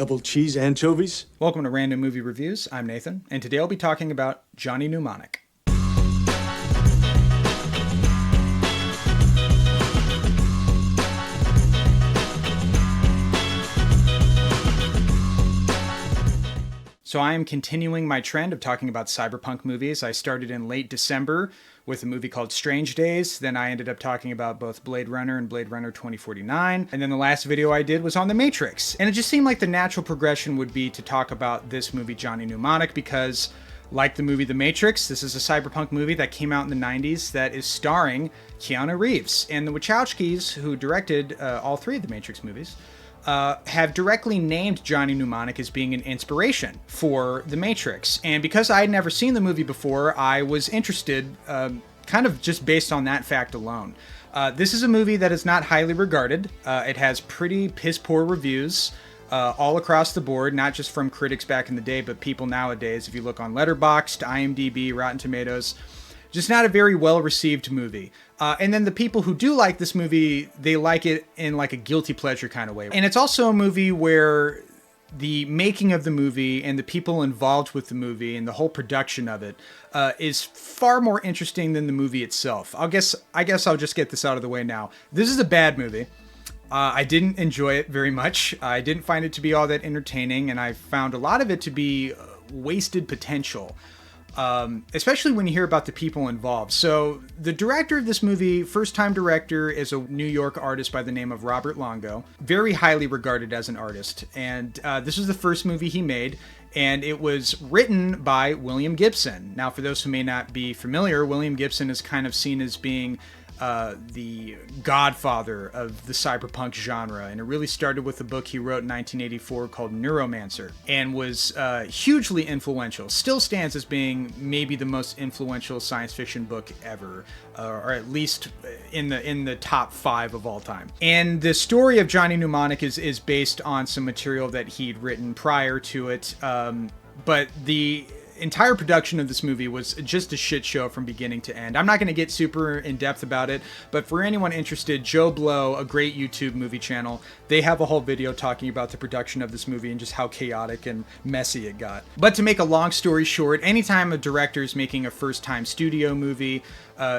double cheese anchovies. Welcome to Random Movie Reviews. I'm Nathan, and today I'll be talking about Johnny Mnemonic. So I am continuing my trend of talking about cyberpunk movies. I started in late December with a movie called Strange Days. Then I ended up talking about both Blade Runner and Blade Runner 2049. And then the last video I did was on The Matrix. And it just seemed like the natural progression would be to talk about this movie, Johnny Mnemonic, because like the movie The Matrix, this is a cyberpunk movie that came out in the 90s that is starring Keanu Reeves. And the Wachowskis, who directed all three of the Matrix movies, have directly named Johnny Mnemonic as being an inspiration for The Matrix. And because I had never seen the movie before, I was interested kind of just based on that fact alone. This is a movie that is not highly regarded. It has pretty piss-poor reviews all across the board, not just from critics back in the day, but people nowadays. If you look on Letterboxd, IMDb, Rotten Tomatoes, just not a very well-received movie. And then the people who do like this movie, they like it in like a guilty pleasure kind of way. And it's also a movie where the making of the movie and the people involved with the movie and the whole production of it is far more interesting than the movie itself. I guess I'll just get this out of the way now. This is a bad movie. I didn't enjoy it very much. I didn't find it to be all that entertaining, and I found a lot of it to be wasted potential. Especially when you hear about the people involved. So the director of this movie, first-time director, is a New York artist by the name of Robert Longo, very highly regarded as an artist. And this was the first movie he made, and it was written by William Gibson. Now, for those who may not be familiar, William Gibson is kind of seen as being the godfather of the cyberpunk genre, and it really started with a book he wrote in 1984 called Neuromancer, and was hugely influential. Still stands as being maybe the most influential science fiction book ever, or at least in the top 5 of all time. And the story of Johnny Mnemonic is based on some material that he'd written prior to it, but the entire production of this movie was just a shit show from beginning to end. I'm not going to get super in depth about it, but for anyone interested, Joe Blow, a great YouTube movie channel, they have a whole video talking about the production of this movie and just how chaotic and messy it got. But to make a long story short, anytime a director is making a first-time studio movie,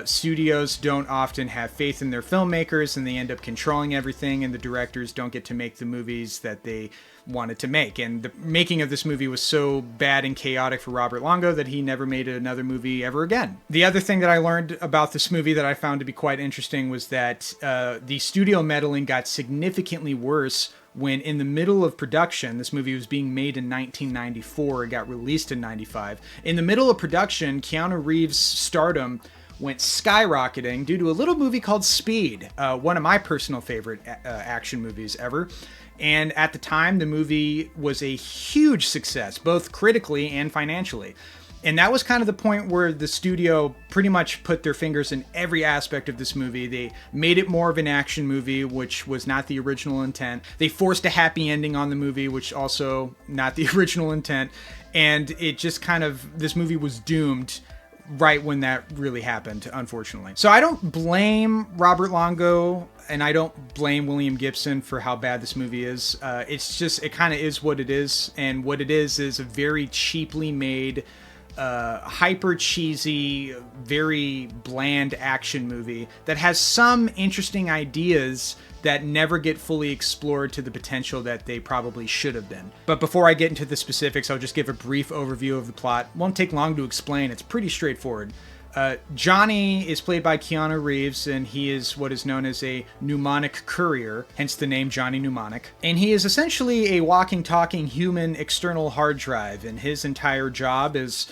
studios don't often have faith in their filmmakers, and they end up controlling everything, and the directors don't get to make the movies that they wanted to make. And the making of this movie was so bad and chaotic for Robert Longo that he never made another movie ever again. The other thing that I learned about this movie that I found to be quite interesting was that the studio meddling got significantly worse when, in the middle of production, this movie was being made in 1994, it got released in 95. In the middle of production, Keanu Reeves' stardom went skyrocketing due to a little movie called Speed, one of my personal favorite action movies ever. And at the time, the movie was a huge success, both critically and financially. And that was kind of the point where the studio pretty much put their fingers in every aspect of this movie. They made it more of an action movie, which was not the original intent. They forced a happy ending on the movie, which also not the original intent. And it just kind of, this movie was doomed right when that really happened, unfortunately. So I don't blame Robert Longo, and I don't blame William Gibson for how bad this movie is. It's just, it kind of is what it is, and what it is a very cheaply made, hyper cheesy, very bland action movie that has some interesting ideas that never get fully explored to the potential that they probably should have been. But before I get into the specifics, I'll just give a brief overview of the plot. It won't take long to explain. It's pretty straightforward. Johnny is played by Keanu Reeves, and he is what is known as a mnemonic courier, hence the name Johnny Mnemonic. And he is essentially a walking, talking human external hard drive, and his entire job is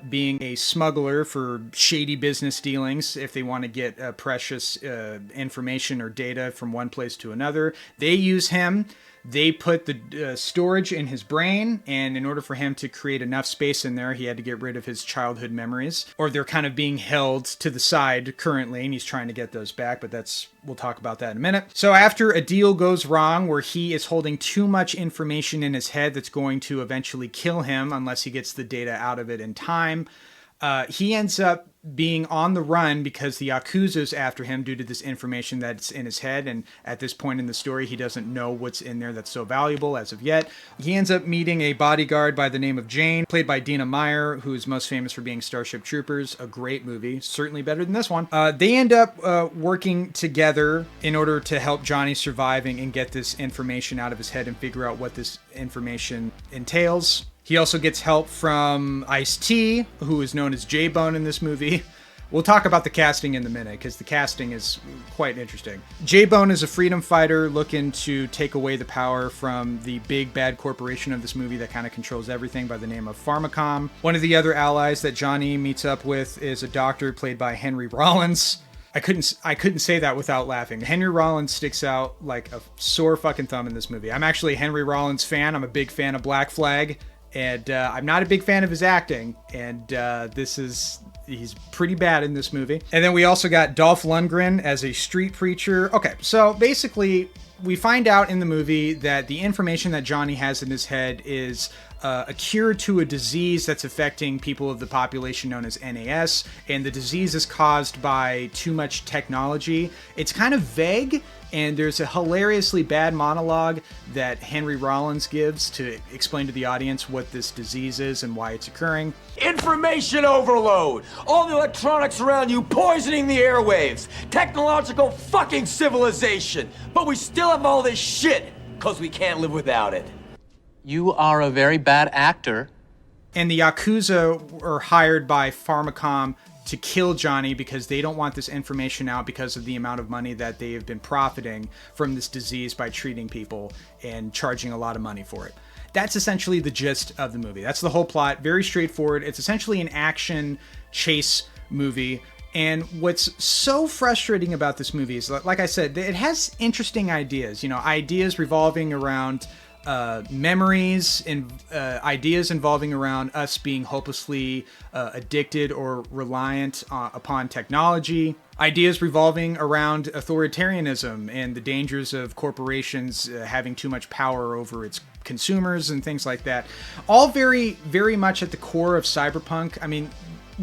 being a smuggler for shady business dealings. If they want to get precious information or data from one place to another, they use him. They put the storage in his brain, and in order for him to create enough space in there, he had to get rid of his childhood memories, or they're kind of being held to the side currently, and he's trying to get those back, but we'll talk about that in a minute. So after a deal goes wrong where he is holding too much information in his head that's going to eventually kill him unless he gets the data out of it in time, he ends up being on the run because the Yakuza's after him due to this information that's in his head. And at this point in the story, he doesn't know what's in there that's so valuable as of yet. He ends up meeting a bodyguard by the name of Jane, played by Dina Meyer, who is most famous for being Starship Troopers, a great movie, certainly better than this one. They end up working together in order to help Johnny surviving and get this information out of his head and figure out what this information entails. He also gets help from Ice-T, who is known as J-Bone in this movie. We'll talk about the casting in a minute, because the casting is quite interesting. J-Bone is a freedom fighter looking to take away the power from the big bad corporation of this movie that kind of controls everything by the name of Pharmacom. One of the other allies that Johnny meets up with is a doctor played by Henry Rollins. I couldn't say that without laughing. Henry Rollins sticks out like a sore fucking thumb in this movie. I'm actually a Henry Rollins fan. I'm a big fan of Black Flag. And I'm not a big fan of his acting, and he's pretty bad in this movie. And then we also got Dolph Lundgren as a street preacher. Okay, so basically, we find out in the movie that the information that Johnny has in his head is a cure to a disease that's affecting people of the population known as NAS, and the disease is caused by too much technology. It's kind of vague, and there's a hilariously bad monologue that Henry Rollins gives to explain to the audience what this disease is and why it's occurring. Information overload! All the electronics around you poisoning the airwaves! Technological fucking civilization! But we still have all this shit, because we can't live without it. You are a very bad actor. And the Yakuza are hired by Pharmacom to kill Johnny because they don't want this information out because of the amount of money that they have been profiting from this disease by treating people and charging a lot of money for it. That's essentially the gist of the movie. That's the whole plot. Very straightforward. It's essentially an action chase movie. And what's so frustrating about this movie is, like I said, it has interesting ideas. You know, ideas revolving around memories and ideas involving around us being hopelessly addicted or reliant upon technology. Ideas revolving around authoritarianism and the dangers of corporations having too much power over its consumers and things like that. All very, very much at the core of cyberpunk. I mean,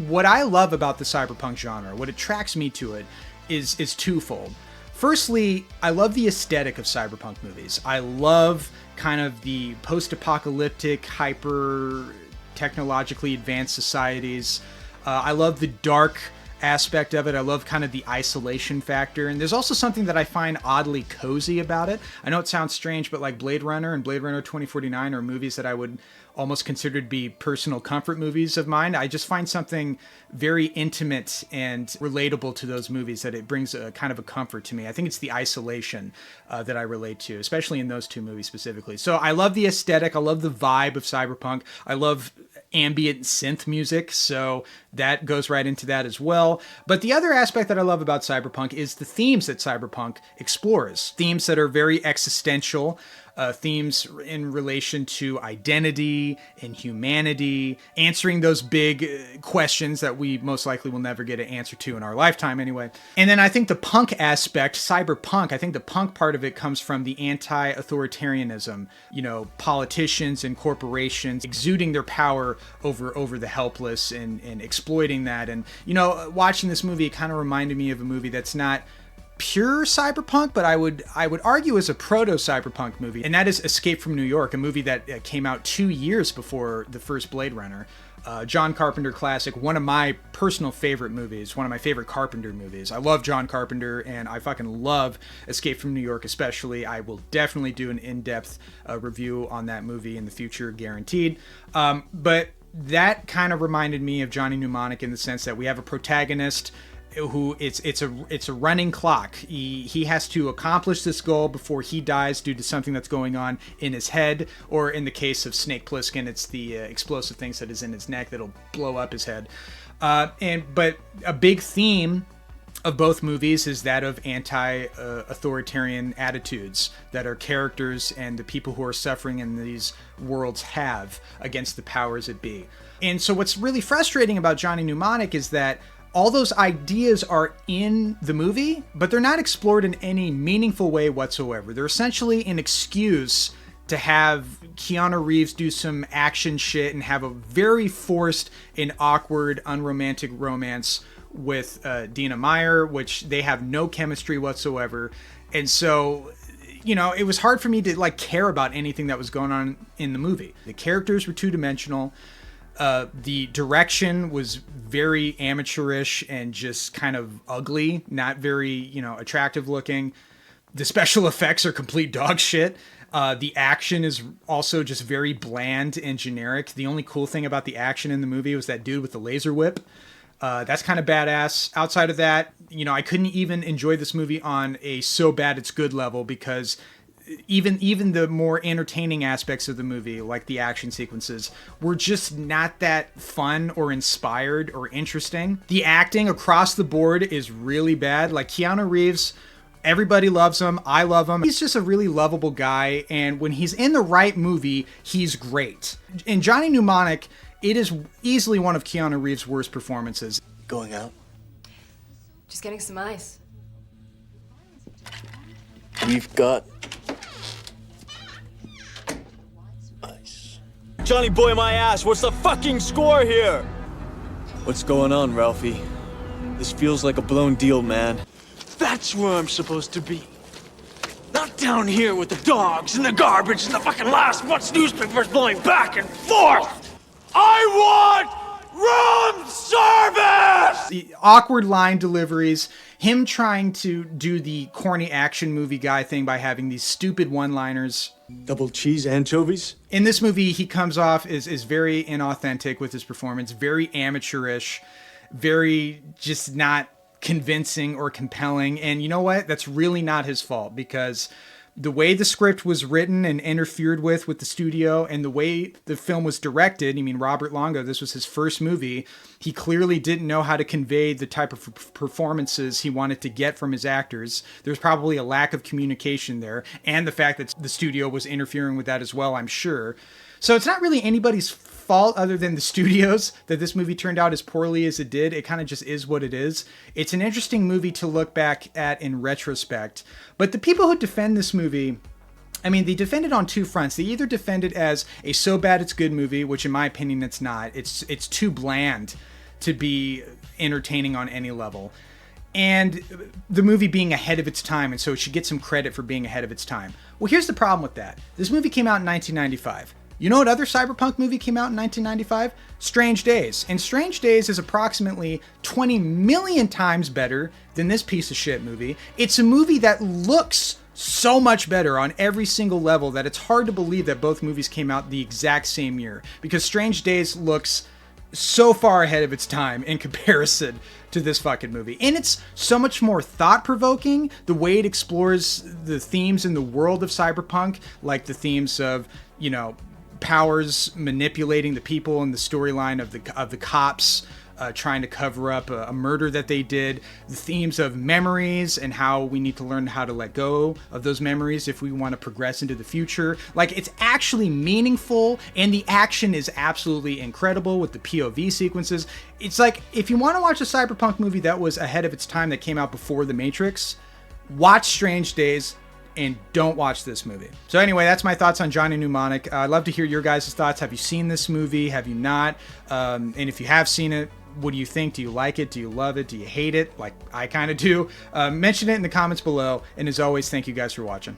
what I love about the cyberpunk genre, what attracts me to it, is twofold. Firstly, I love the aesthetic of cyberpunk movies. I love kind of the post-apocalyptic, hyper-technologically advanced societies. I love the dark aspect of it. I love kind of the isolation factor. And there's also something that I find oddly cozy about it. I know it sounds strange, but like Blade Runner and Blade Runner 2049 are movies that I would almost consider to be personal comfort movies of mine. I just find something very intimate and relatable to those movies, that it brings a kind of a comfort to me. I think it's the isolation that I relate to, especially in those two movies specifically. So I love the aesthetic. I love the vibe of cyberpunk. I love ambient synth music, so that goes right into that as well. But the other aspect that I love about cyberpunk is the themes that cyberpunk explores. Themes that are very existential, themes in relation to identity and humanity, answering those big questions that we most likely will never get an answer to in our lifetime anyway. And then I think the punk aspect, cyberpunk, I think the punk part of it comes from the anti-authoritarianism, you know, politicians and corporations exuding their power over the helpless and exploiting that. And, you know, watching this movie, it kind of reminded me of a movie that's not pure cyberpunk, but I would argue is a proto-cyberpunk movie, and that is Escape from New York, a movie that came out 2 years before the first Blade Runner. John Carpenter classic, one of my personal favorite movies, one of my favorite Carpenter movies. I love John Carpenter, and I fucking love Escape from New York especially. I will definitely do an in-depth review on that movie in the future, guaranteed. But that kind of reminded me of Johnny Mnemonic in the sense that we have a protagonist who it's a running clock. He has to accomplish this goal before he dies due to something that's going on in his head, or in the case of Snake Plissken, it's the explosive things that is in his neck that'll blow up his head. But a big theme of both movies is that of anti-authoritarian attitudes that our characters and the people who are suffering in these worlds have against the powers that be. And so what's really frustrating about Johnny Mnemonic is that all those ideas are in the movie, but they're not explored in any meaningful way whatsoever. They're essentially an excuse to have Keanu Reeves do some action shit and have a very forced and awkward, unromantic romance with Dina Meyer, which they have no chemistry whatsoever. And so, you know, it was hard for me to like care about anything that was going on in the movie. The characters were two-dimensional. The direction was very amateurish and just kind of ugly, not very, you know, attractive looking. The special effects are complete dog shit. The action is also just very bland and generic. The only cool thing about the action in the movie was that dude with the laser whip. That's kind of badass. Outside of that, you know, I couldn't even enjoy this movie on a so bad it's good level, because even the more entertaining aspects of the movie, like the action sequences, were just not that fun or inspired or interesting. The acting across the board is really bad. Like Keanu Reeves, everybody loves him. I love him. He's just a really lovable guy, and when he's in the right movie, he's great. In Johnny Mnemonic, it is easily one of Keanu Reeves' worst performances. Going out? Just getting some ice. We've got ice. Johnny boy my ass, what's the fucking score here? What's going on, Ralphie? This feels like a blown deal, man. That's where I'm supposed to be. Not down here with the dogs and the garbage and the fucking last month's newspapers blowing back and forth. I want room service! The awkward line deliveries, him trying to do the corny action movie guy thing by having these stupid one-liners. Double cheese anchovies? In this movie, he comes off is very inauthentic with his performance, very amateurish, very just not convincing or compelling. And you know what? That's really not his fault, because the way the script was written and interfered with the studio, and the way the film was directed, I mean, Robert Longo, this was his first movie. He clearly didn't know how to convey the type of performances he wanted to get from his actors. There's probably a lack of communication there, and the fact that the studio was interfering with that as well, I'm sure. So it's not really anybody's fault other than the studios that this movie turned out as poorly as it did. It kind of just is what it is. It's an interesting movie to look back at in retrospect. But the people who defend this movie, I mean, they defend it on two fronts. They either defend it as a so bad it's good movie, which in my opinion it's not. It's too bland to be entertaining on any level. And the movie being ahead of its time, and so it should get some credit for being ahead of its time. Well, here's the problem with that. This movie came out in 1995. You know what other cyberpunk movie came out in 1995? Strange Days. And Strange Days is approximately 20 million times better than this piece of shit movie. It's a movie that looks so much better on every single level that it's hard to believe that both movies came out the exact same year, because Strange Days looks so far ahead of its time in comparison to this fucking movie. And it's so much more thought-provoking, the way it explores the themes in the world of cyberpunk, like the themes of, you know, powers manipulating the people, and the storyline of the cops trying to cover up a murder that they did, the themes of memories and how we need to learn how to let go of those memories if we want to progress into the future. Like, it's actually meaningful, and the action is absolutely incredible with the POV sequences. It's like, if you want to watch a cyberpunk movie that was ahead of its time, that came out before The Matrix, watch Strange Days and don't watch this movie. So anyway, that's my thoughts on Johnny Mnemonic. I'd love to hear your guys' thoughts. Have you seen this movie? Have you not? And if you have seen it, what do you think? Do you like it? Do you love it? Do you hate it? Like I kind of do. Mention it in the comments below. And as always, thank you guys for watching.